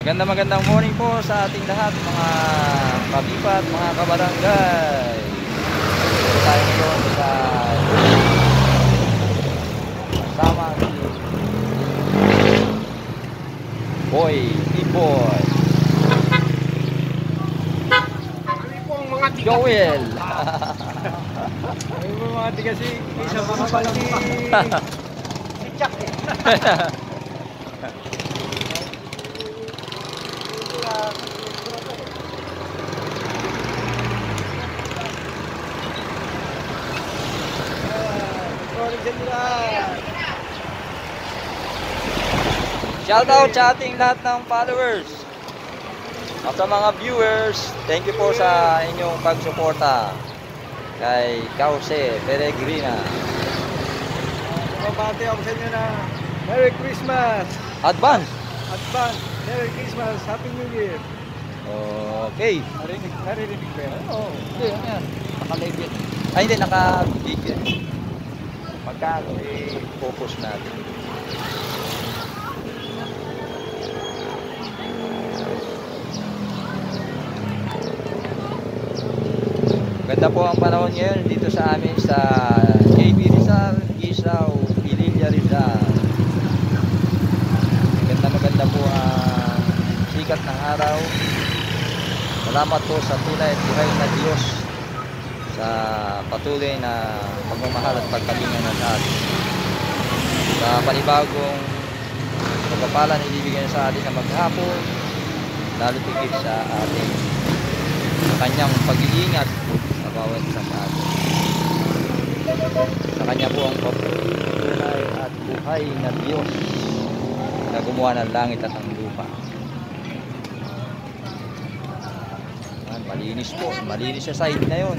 Magandang morning po sa ating lahat mga kabipat, mga kabarangay. Dito tayo ngayon sa kasama si Boy, T-Boy, Joel. Ay mo mga kasi isa mga pala si Chuck eh. Shout out sa ating lahat ng followers at sa mga viewers. Thank you po sa inyong pagsuporta kay Cauce Peregrina. Mabati ako sa inyo na Merry Christmas! Advance. Merry Christmas! Happy New Year! Okay. Narinig ba yan? Oo, hindi, ano yan? Naka-live yan. Ay, hindi, naka-video. Magkano focus natin. Ganda po ang panahon ngayon dito sa amin sa JB Rizal, Gisaw, Pililla Rizal. Maganda po ang sikat ng araw. Salamat po sa tunay at buhay na Diyos sa patuloy na pagmamahal at pagkalinga ng lahat. Sa panibagong pagpapalan na ibibigay sa atin na maghapon, lalo tigit sa ating kanyang pag-iingat sa bawat isa sa atin. Sa kanya po ang tunay at buhay na Diyos na gumawa ng langit at ang lupa. Malinis po. Malinis sa side na yun.